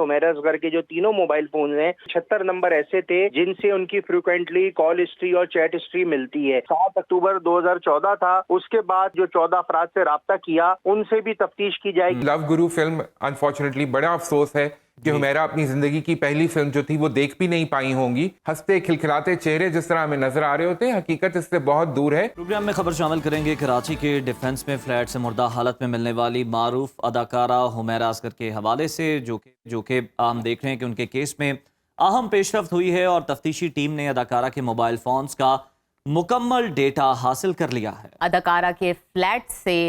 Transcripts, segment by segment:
हुमैरा असगर के जो तीनों मोबाइल फोन हैं 76 नंबर ऐसे थे जिनसे उनकी फ्रिक्वेंटली कॉल हिस्ट्री और चैट हिस्ट्री मिलती है। 7 अक्टूबर 2014 था, उसके बाद जो 14 अफराद से राब्ता किया उनसे भी तफ्तीश की जाएगी। लव गुरु फिल्म अनफॉर्चुनेटली बड़ा अफसोस है कि हुमैरा अपनी जिंदगी की पहली फिल्म जो थी वो देख भी नहीं पाई होंगी। हंसते खिलखिलाते चेहरे जिस तरह हमें नजर आ रहे होते हैं, हकीकत इससे बहुत दूर है। प्रोग्राम में खबर शामिल करेंगे कराची के डिफेंस में फ्लैट से मुर्दा हालत में मिलने वाली मारूफ अदाकारा हुमैरा असगर के हवाले से, जो कि हम देख रहे हैं कि उनके केस में अहम पेशरफ्त हुई है और तफ्तीशी टीम ने अदाकारा के मोबाइल फोन्स का मुकम्मल डेटा हासिल कर लिया है। अदाकारा के फ्लैट से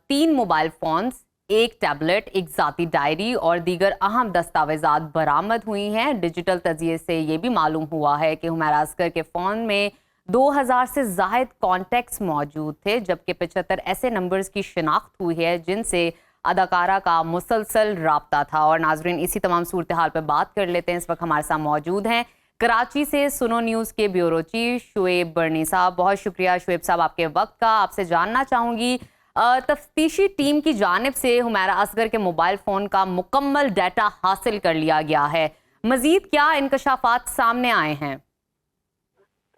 3 मोबाइल फोन्स, एक टैबलेट, एक ज़ाती डायरी और दीगर अहम दस्तावेजात बरामद हुई हैं। डिजिटल तजिए से ये भी मालूम हुआ है कि हुमैरा असगर के फ़ोन में 2000 से ज़ायद कॉन्टैक्ट्स मौजूद थे, जबकि 75 ऐसे नंबर्स की शिनाख्त हुई है जिनसे अदाकारा का मुसलसल राब्ता था। और नाजरीन, इसी तमाम सूरत हाल पर बात कर लेते हैं। इस वक्त हमारे साथ मौजूद हैं कराची से सुनो न्यूज़ के ब्यूरो चीफ शुएब बर्नी साहब। बहुत शुक्रिया शुएब साहब आपके वक्त का। आपसे जानना चाहूँगी, तफ्तीशी टीम की जानिब से हुमैरा असगर के मोबाइल फ़ोन का मुकम्मल डाटा हासिल कर लिया गया है, मज़ीद क्या इंकशाफात सामने आए हैं?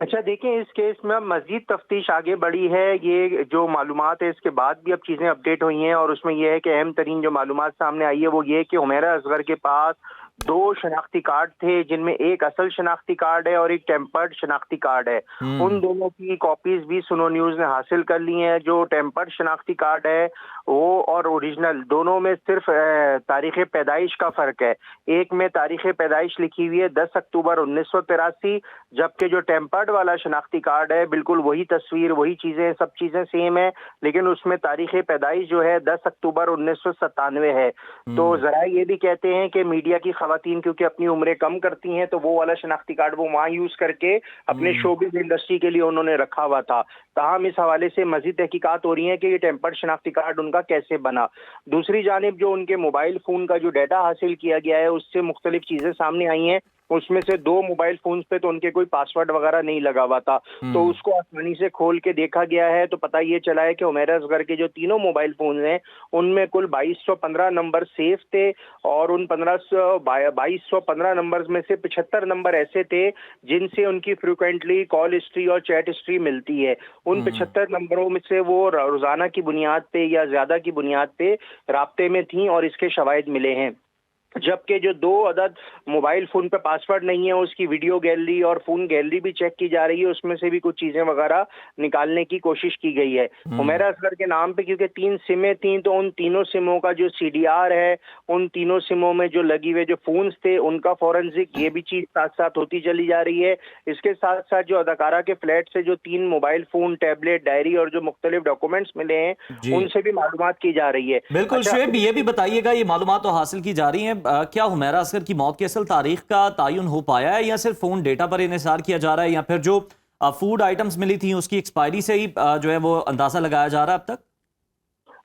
अच्छा देखें, इस केस में अब मजीद तफ्तीश आगे बढ़ी है। ये जो मालूमात है इसके बाद भी अब चीज़ें अपडेट हुई हैं और उसमें यह है कि अहम तरीन जो मालूमात सामने आई है वो ये कि हुमैरा असगर के पास 2 शनाख्ती कार्ड थे, जिनमें एक असल शनाख्ती कार्ड है और एक टेम्पर्ड शनाख्ती कार्ड है। उन दोनों की कॉपीज भी सुनो न्यूज़ ने हासिल कर ली हैं। जो टेम्पर्ड शनाख्ती कार्ड है वो और ओरिजिनल दोनों में सिर्फ तारीख पैदाइश का फ़र्क है। एक में तारीख पैदाइश लिखी हुई है 10 अक्टूबर 1983, जबकि जो टेम्पर्ड वाला शनाख्ती कार्ड है बिल्कुल वही तस्वीर, वही चीज़ें, सब चीज़ें सेम है, लेकिन उसमें तारीख पैदाइश जो है 10 अक्टूबर 1997 है। तो ज़रा ये भी कहते हैं कि मीडिया की खवातीन क्योंकि अपनी उम्रें कम करती हैं तो वो वाला शनाख्ती कार्ड वो वहाँ यूज़ करके अपने शोबिज़ इंडस्ट्री के लिए उन्होंने रखा हुआ था। ताहम इस हवाले से मज़ीद तहकीकात हो रही हैं कि ये टेम्पर्ड शनाख्ती कार्ड उनका कैसे बना। दूसरी जानिब जो उनके मोबाइल फ़ोन का जो डाटा हासिल किया गया है उससे मुख्तलिफ चीज़ें सामने आई हैं। उसमें से 2 मोबाइल फोन्स पे तो उनके कोई पासवर्ड वगैरह नहीं लगा हुआ था, तो उसको आसानी से खोल के देखा गया है तो पता ये चला है कि हुमैरा असगर के जो तीनों मोबाइल फोन हैं उनमें कुल 2215 नंबर सेफ थे और उन 2215 नंबर्स में से 75 नंबर ऐसे थे जिनसे उनकी फ्रिक्वेंटली कॉल हिस्ट्री और चैट हिस्ट्री मिलती है। उन 75 नंबरों में से वो रोजाना की बुनियाद पे या ज्यादा की बुनियाद पे राब्ते में थी और इसके शवाहिद मिले हैं। जबकि जो 2 अदद मोबाइल फोन पे पासवर्ड नहीं है उसकी वीडियो गैलरी और फोन गैलरी भी चेक की जा रही है, उसमें से भी कुछ चीजें वगैरह निकालने की कोशिश की गई है। हुमैरा असगर के नाम पे क्योंकि 3 सिमें थी तो उन तीनों सिमों का जो CDR है, उन तीनों सिमों में जो लगी हुए जो फोन्स थे उनका फॉरेंसिक, ये भी चीज साथ साथ होती चली जा रही है। इसके साथ साथ जो अदाकारा के फ्लैट से जो 3 मोबाइल फोन, टैबलेट, डायरी और जो मुख्तलिफ डॉक्यूमेंट्स मिले हैं उनसे भी मालूमात की जा रही है। बिल्कुल शुएब, ये भी बताइएगा, ये मालूमात तो हासिल की जा रही है, क्या हुमैरा असगर की मौत की असल तारीख का तयन हो पाया है या सिर्फ फोन डेटा पर इन्हिसार किया जा रहा है या फिर जो फूड आइटम्स मिली थी उसकी एक्सपायरी से ही जो है वो अंदाजा लगाया जा रहा है अब तक?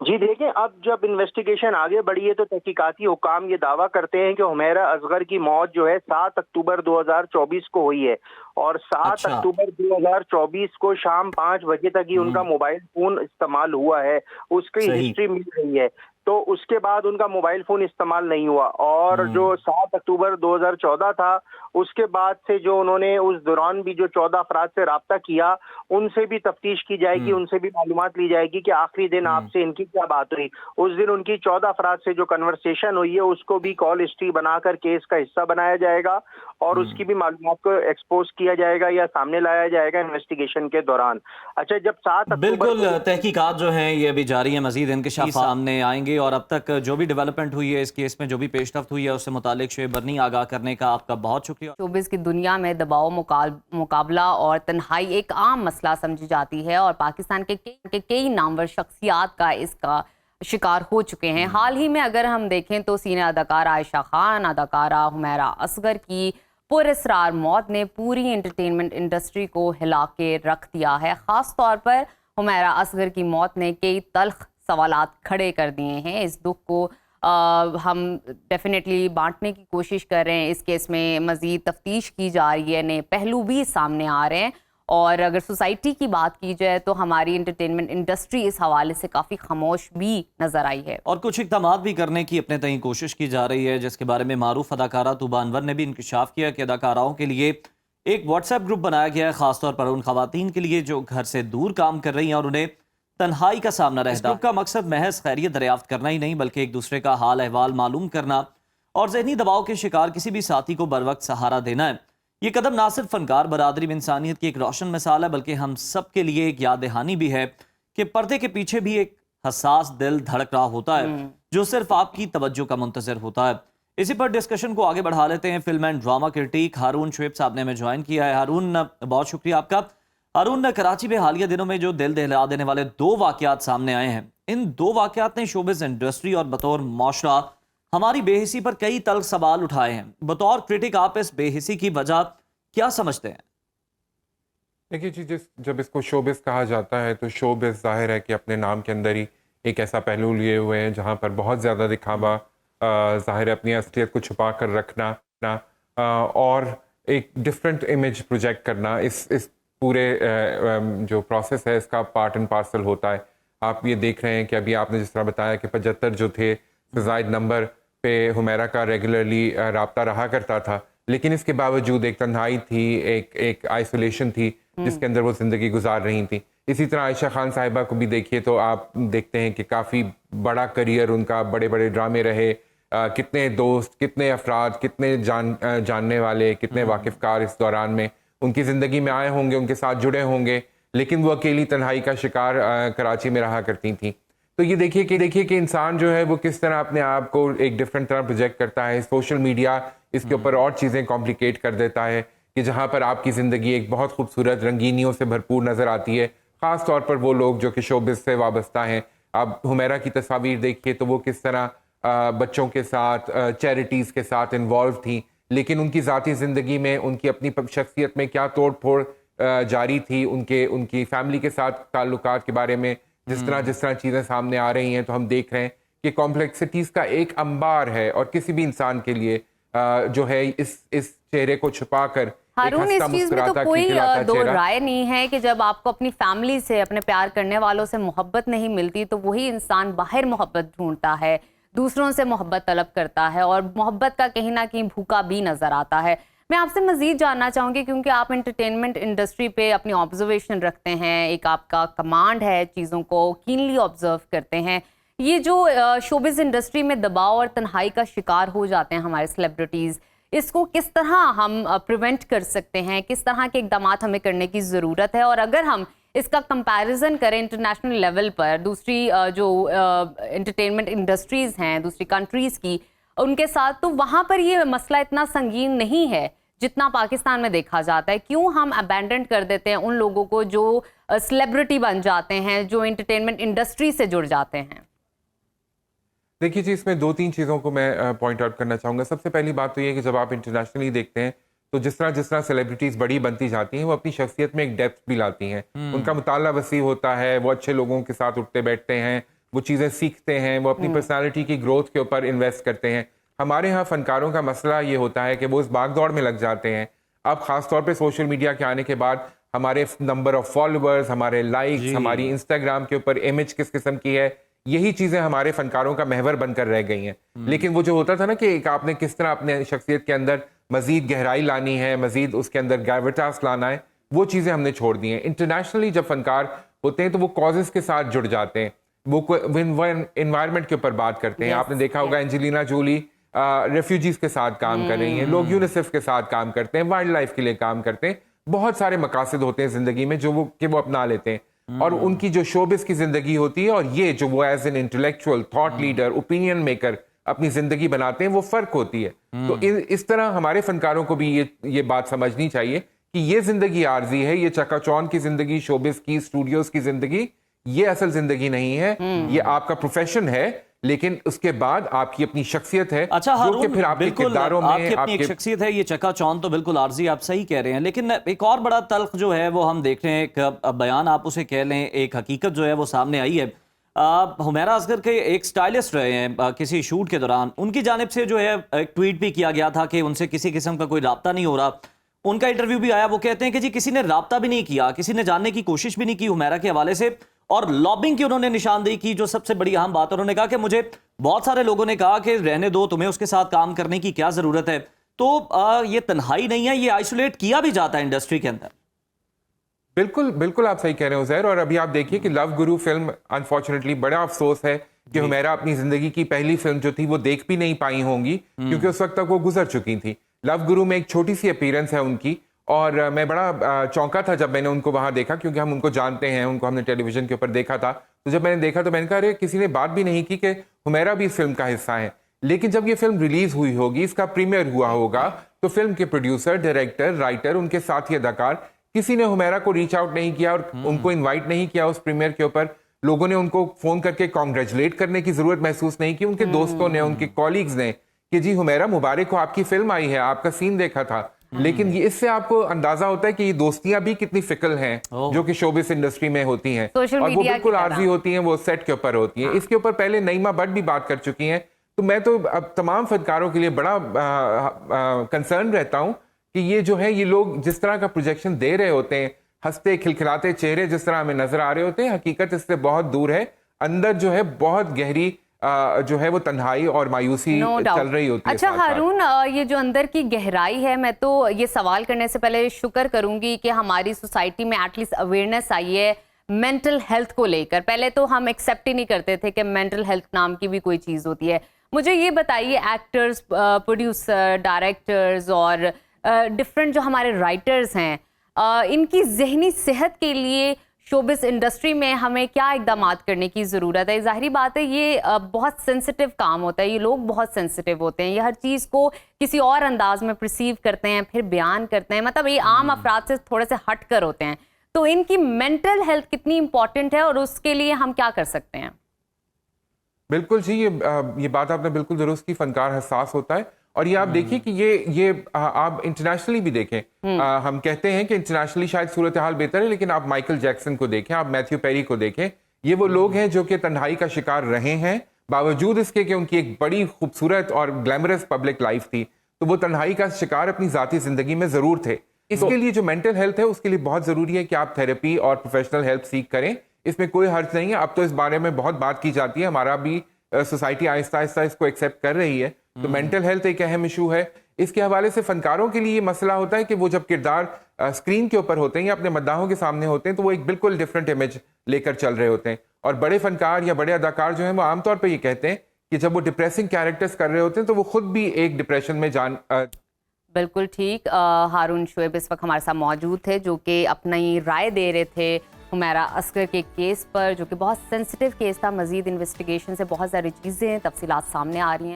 जी देखें, अब जब इन्वेस्टिगेशन आगे बढ़ी है तो तहकीकाती हुकाम ये दावा करते हैं कि हुमैरा असगर की मौत जो है 7 अक्टूबर 2024 को हुई है और 7 अक्टूबर 2024 को शाम 5 बजे तक ही उनका मोबाइल फोन इस्तेमाल हुआ है, उसकी हिस्ट्री मिल रही है। तो उसके बाद उनका मोबाइल फोन इस्तेमाल नहीं हुआ और जो 7 अक्टूबर 2014 था उसके बाद से जो उन्होंने उस दौरान भी जो 14 अफराद से राब्ता किया उनसे भी तफ्तीश की जाएगी, उनसे भी मालूमात ली जाएगी कि आखिरी दिन आपसे इनकी क्या बात हुई। उस दिन उनकी 14 अफराद से जो कन्वर्सेशन हुई है उसको भी कॉल हिस्ट्री बनाकर केस का हिस्सा बनाया जाएगा और उसकी भी मालूमात को एक्सपोज किया जाएगा या सामने लाया जाएगा इन्वेस्टिगेशन के दौरान। अच्छा, जब 7 बिल्कुल तहकीकात जो है ये अभी जारी है, मजीद इंकशाफ सामने आएंगे और अब तक जो भी डेवलपमेंट हुई है इस केस में, जो भी पेशरफ्त हुई है उससे मुतालिक शुएब बर्नी आगाह करने का आपका बहुत शुक्रिया। शोबिज़ की दुनिया में दबाव, मुकाबला और तन्हाई एक आम मसला समझी जाती है और पाकिस्तान के कई नामवर शख्सियात का इसका शिकार हो चुके हैं। हाल ही में अगर हम देखें तो सीनियर अदाकारा आयशा खान, अदाकारा हुमैरा असगर की पुरअसरार मौत ने पूरी एंटरटेनमेंट इंडस्ट्री को हिला के रख दिया है। ख़ास तौर पर हुमैरा असगर की मौत ने कई तल्ख सवालात खड़े कर दिए हैं। इस दुख को हम डेफिनेटली बांटने की कोशिश कर रहे हैं। इस केस में मज़ीद तफ्तीश की जा रही है, नए पहलू भी सामने आ रहे हैं और अगर सोसाइटी की बात की जाए तो हमारी एंटरटेनमेंट इंडस्ट्री इस हवाले से काफ़ी खामोश भी नज़र आई है। और कुछ इक़दाम भी करने की अपने तय कोशिश की जा रही है, जिसके बारे में मारूफ अदाकारा तूबा अनवर ने भी इंकशाफ किया कि अदाकाराओं के लिए एक व्हाट्सएप ग्रुप बनाया गया है, खासतौर पर उन खवातीन के लिए जो घर से दूर काम कर रही हैं और उन्हें तन्हाई का सामना रहता है। इस ग्रुप का मकसद महज खैरियत दरियाफ्त करना ही नहीं, बल्कि एक दूसरे का हाल अहवाल मालूम करना और ज़हनी दबाव के शिकार किसी भी साथी को बर वक्त सहारा देना है। ये कदम ना सिर्फ फनकार बरादरी में इंसानियत की एक रोशन मिसाल है, बल्कि हम सब के लिए एक याद दहानी भी है कि पर्दे के पीछे भी एक हसास दिल धड़क रहा होता है जो सिर्फ आपकी तवज्जो का मुंतज़िर होता है। इसी पर डिस्कशन को आगे बढ़ा लेते हैं। फिल्म एंड ड्रामा क्रिटिक हारून शुएब साहब ने हमें ज्वाइन किया है। हारून, बहुत शुक्रिया आपका। हारून, कराची में हालिया दिनों में जो दिल दहला देने वाले 2 वाक़यात सामने आए हैं, इन 2 वाक़यात ने शोबिज़ इंडस्ट्री और बतौर माशरा हमारी बेहिसी पर कई तल्ख सवाल उठाए हैं। बतौर क्रिटिक आप इस बेहिसी की वजह क्या समझते हैं? देखिए जी, जब इसको शोबिज़ कहा जाता है तो शोबिज़ ज़ाहिर है कि अपने नाम के अंदर ही एक ऐसा पहलू लिए हुए हैं जहाँ पर बहुत ज़्यादा दिखावा, ज़ाहिर अपनी असलियत को छुपा कर रखना और एक डिफरेंट इमेज प्रोजेक्ट करना, इस पूरे जो प्रोसेस है इसका पार्ट एंड पार्सल होता है। आप ये देख रहे हैं कि अभी आपने जिस तरह बताया कि 75 जो थे ज़ायद नंबर पे हुमैरा का रेगुलरली राब्ता रहा करता था, लेकिन इसके बावजूद एक तन्हाई थी, एक आइसोलेशन थी जिसके अंदर वो ज़िंदगी गुजार रही थी। इसी तरह आयशा खान साहिबा को भी देखिए तो आप देखते हैं कि काफ़ी बड़ा करियर उनका, बड़े बड़े ड्रामे रहे, कितने दोस्त, कितने अफराद, कितने जानने वाले, कितने वाकिफ़कार इस दौरान में उनकी ज़िंदगी में आए होंगे, उनके साथ जुड़े होंगे, लेकिन वो अकेली तन्हाई का शिकार कराची में रहा करती थी। तो ये देखिए कि इंसान जो है वो किस तरह अपने आप को एक डिफरेंट तरह प्रोजेक्ट करता है। सोशल मीडिया इसके ऊपर और चीज़ें कॉम्प्लिकेट कर देता है कि जहाँ पर आपकी ज़िंदगी एक बहुत खूबसूरत रंगीनियों से भरपूर नज़र आती है, ख़ास तौर पर वो लोग जो कि शोबिज़ से वाबस्ता हैं। आप हुमैरा की तस्वीर देखिए तो वो किस तरह बच्चों के साथ, चैरिटीज़ के साथ इन्वॉल्व थी, लेकिन उनकी ज़ाती ज़िंदगी में उनकी अपनी शख्सियत में क्या तोड़ फोड़ जारी थी, उनकी फैमिली के साथ ताल्लुकात के बारे में जिस तरह चीज़ें सामने आ रही हैं, तो हम देख रहे हैं कि कॉम्प्लेक्सिटीज़ का एक अंबार है और किसी भी इंसान के लिए जो है इस चेहरे को छुपा कर हारून, इस चीज में तो कोई दो राय नहीं है कि जब आपको अपनी फैमिली से, अपने प्यार करने वालों से मोहब्बत नहीं मिलती तो वही इंसान बाहर मोहब्बत ढूंढता है, दूसरों से मोहब्बत तलब करता है और मोहब्बत का कहीं ना कहीं भूखा भी नजर आता है। मैं आपसे मजीद जानना चाहूँगी क्योंकि आप एंटरटेनमेंट इंडस्ट्री पे अपनी ऑब्जर्वेशन रखते हैं, एक आपका कमांड है, चीज़ों को कीनली ऑब्जर्व करते हैं। ये जो शोबिज़ इंडस्ट्री में दबाव और तन्हाई का शिकार हो जाते हैं हमारे सेलिब्रिटीज़, इसको किस तरह हम प्रिवेंट कर सकते हैं, किस तरह के इकदाम हमें करने की ज़रूरत है? और अगर हम इसका कंपैरिजन करें इंटरनेशनल लेवल पर दूसरी जो एंटरटेनमेंट इंडस्ट्रीज़ हैं दूसरी कंट्रीज़ की, उनके साथ, तो वहाँ पर ये मसला इतना संगीन नहीं है जितना पाकिस्तान में देखा जाता है। क्यों हम अबैंडन कर देते हैं उन लोगों को जो सेलिब्रिटी बन जाते हैं, जो एंटरटेनमेंट इंडस्ट्री से जुड़ जाते हैं? देखिए जी, इसमें 2-3 चीज़ों को मैं पॉइंट आउट करना चाहूँगा। सबसे पहली बात तो ये है कि जब आप इंटरनेशनली देखते हैं तो जिस तरह सेलिब्रिटीज़ बड़ी बनती जाती हैं वो अपनी शख्सियत में एक डेप्थ भी लाती हैं। उनका मुताला वसी होता है, वो अच्छे लोगों के साथ उठते बैठते हैं, वो चीज़ें सीखते हैं, वो अपनी पर्सनालिटी की ग्रोथ के ऊपर इन्वेस्ट करते हैं। हमारे यहाँ फ़नकारों का मसला ये होता है कि वो इस भाग-दौड़ में लग जाते हैं। अब ख़ास तौर पे सोशल मीडिया के आने के बाद हमारे नंबर ऑफ़ फॉलोअर्स, हमारे लाइक्स, हमारी इंस्टाग्राम के ऊपर इमेज किस किस्म की है, यही चीज़ें हमारे फ़नकारों का महवर बनकर रह गई हैं। लेकिन वो जो होता था ना कि एक आपने किस तरह अपने शख्सियत के अंदर मज़ीद गहराई लानी है, मज़ीद उसके अंदर ग्रेविटास लाना है, वो चीज़ें हमने छोड़ दी हैं। इंटरनेशनली जब फ़नकार होते हैं तो वो कॉजेज़ के साथ जुड़ जाते हैं, वो इन्वायरमेंट के ऊपर बात करते हैं। आपने देखा होगा एंजेलिना जोली रेफ्यूजीज़ के साथ काम कर रही हैं, लोग यूनिसेफ के साथ काम करते हैं, वाइल्ड लाइफ के लिए काम करते हैं। बहुत सारे मकासद होते हैं ज़िंदगी में जो वो अपना लेते हैं और उनकी जो शोबिस की ज़िंदगी होती है और ये जो वो as an intellectual, thought leader, opinion maker अपनी ज़िंदगी बनाते हैं, वो फ़र्क होती है। तो इस तरह हमारे फ़नकारों को भी ये बात समझनी चाहिए कि ये ज़िंदगी आर्जी है, ये चकाचौंध की ज़िंदगी, शोबिस की, स्टूडियोज़ की ज़िंदगी, ये असल ज़िंदगी नहीं है। ये आपका प्रोफेशन है, लेकिन उसके बाद आपकी अपनी शख्सियत है। अच्छा जो कि फिर आपके किरदारों में आपकी अपनी एक शख्सियत है, ये चकाचौंध तो बिल्कुल आर्जी, आप सही कह रहे हैं। लेकिन एक और बड़ा तल्ख जो है वो हम देख रहे हैं, एक बयान आप उसे कह लें, एक हकीकत जो है वो सामने आई है। हुमैरा असगर के एक स्टाइलिस्ट रहे हैं किसी शूट के दौरान, उनकी जानिब से जो है एक ट्वीट भी किया गया था कि उनसे किसी किस्म का कोई राब्ता नहीं हो रहा। उनका इंटरव्यू भी आया, वो कहते हैं कि जी किसी ने राब्ता भी नहीं किया, किसी ने जानने की कोशिश भी नहीं की हुमैरा के हवाले से, और लॉबिंग की उन्होंने निशानदेही की। जो सबसे बड़ी अहम बात, उन्होंने कहा कि मुझे बहुत सारे लोगों ने कहा कि रहने दो, तुम्हें उसके साथ काम करने की क्या जरूरत है। तो ये तन्हाई नहीं है, ये आइसोलेट किया भी जाता है इंडस्ट्री के अंदर। बिल्कुल बिल्कुल आप सही कह रहे हो ज़ैर। और अभी आप देखिए कि लव गुरु फिल्म, अनफॉर्चुनेटली बड़ा अफसोस है कि हुमैरा अपनी जिंदगी की पहली फिल्म जो थी वो देख भी नहीं पाई होंगी, क्योंकि उस वक्त तक वो गुजर चुकी थी। लव गुरु में एक छोटी सी अपीयरेंस है उनकी, और मैं बड़ा चौंका था जब मैंने उनको वहां देखा, क्योंकि हम उनको जानते हैं, उनको हमने टेलीविजन के ऊपर देखा था। तो जब मैंने देखा तो मैंने कहा, अरे किसी ने बात भी नहीं की कि हुमैरा भी इस फिल्म का हिस्सा है। लेकिन जब ये फिल्म रिलीज हुई होगी, इसका प्रीमियर हुआ होगा, तो फिल्म के प्रोड्यूसर, डायरेक्टर, राइटर, उनके साथी अदाकार, किसी ने हुमैरा को रीच आउट नहीं किया और उनको इनवाइट नहीं किया उस प्रीमियर के ऊपर। लोगों ने उनको फोन करके कॉन्ग्रेचुलेट करने की जरूरत महसूस नहीं की, उनके दोस्तों ने, उनके कॉलीग्स ने, कि जी हुमैरा मुबारक हो, आपकी फिल्म आई है, आपका सीन देखा था। लेकिन ये इससे आपको अंदाजा होता है कि ये दोस्तियां भी कितनी फिकल हैं जो कि शोबिस इंडस्ट्री में होती हैं, और वो बिल्कुल आर्जी होती हैं, वो सेट के ऊपर होती हैं। इसके ऊपर पहले नईमा भट्ट भी बात कर चुकी हैं। तो मैं तो अब तमाम फनकारों के लिए बड़ा कंसर्न रहता हूं कि ये जो है, ये लोग जिस तरह का प्रोजेक्शन दे रहे होते हैं, हंसते खिलखिलाते चेहरे जिस तरह हमें नजर आ रहे होते हैं, हकीकत इससे बहुत दूर है। अंदर जो है बहुत गहरी जो है वो तन्हाई और मायूसी चल रही होती है। अच्छा हारून, ये जो अंदर की गहराई है, मैं तो ये सवाल करने से पहले शुक्र करूंगी कि हमारी सोसाइटी में एटलीस्ट अवेयरनेस आई है मेंटल हेल्थ को लेकर। पहले तो हम एक्सेप्ट ही नहीं करते थे कि मेंटल हेल्थ नाम की भी कोई चीज़ होती है। मुझे ये बताइए, एक्टर्स, प्रोड्यूसर, डायरेक्टर्स और डिफरेंट जो हमारे राइटर्स हैं, इनकी जहनी सेहत के लिए शोबिस इंडस्ट्री में हमें क्या इकदामात करने की ज़रूरत है? ज़ाहिरी बात है ये बहुत सेंसिटिव काम होता है, ये लोग बहुत सेंसिटिव होते हैं, ये हर चीज़ को किसी और अंदाज में परसीव करते हैं, फिर बयान करते हैं, मतलब ये आम अफराद से थोड़े से हट कर होते हैं। तो इनकी मेंटल हेल्थ कितनी इंपॉर्टेंट है और उसके लिए हम क्या कर सकते हैं? बिल्कुल जी, ये बात आपने बिल्कुल दुरुस्त की। फनकार हसास होता है, और ये आप देखिए कि ये आप इंटरनेशनली भी देखें। हम कहते हैं कि इंटरनेशनली शायद सूरत हाल बेहतर है, लेकिन आप माइकल जैक्सन को देखें, आप मैथ्यू पेरी को देखें, ये वो लोग हैं जो कि तन्हाई का शिकार रहे हैं, बावजूद इसके कि उनकी एक बड़ी खूबसूरत और ग्लैमरस पब्लिक लाइफ थी, तो वो तन्हाई का शिकार अपनी जाती जिंदगी में जरूर थे। इसके लिए जो मेंटल हेल्थ है, उसके लिए बहुत जरूरी है कि आप थेरेपी और प्रोफेशनल हेल्प सीख करें। इसमें कोई हर्ज नहीं है। अब तो इस बारे में बहुत बात की जाती है, हमारा भी सोसाइटी आहिस्ता आहिस्ता इसको एक्सेप्ट कर रही है। तो मेंटल हेल्थ एक अहम इशू है। इसके हवाले से फनकारों के लिए ये मसला होता है कि वो जब किरदार स्क्रीन के ऊपर होते हैं या अपने मद्दाहों के सामने होते हैं, तो वो एक बिल्कुल डिफरेंट इमेज लेकर चल रहे होते हैं। और बड़े फनकार या बड़े अदाकार जो हैं, वो आमतौर पर ये कहते हैं कि जब वो डिप्रेसिंग कैरेक्टर्स कर रहे होते हैं, तो वो खुद भी एक डिप्रेशन में बिल्कुल ठीक। हारून शुएब इस वक्त हमारे साथ मौजूद थे, जो कि अपनी राय दे रहे थे हुमैरा असगर के केस पर, जो कि बहुत सेंसिटिव केस था। मजीद इन्वेस्टिगेशन से बहुत सारी चीज़ें, तफसीलात सामने आ रही हैं।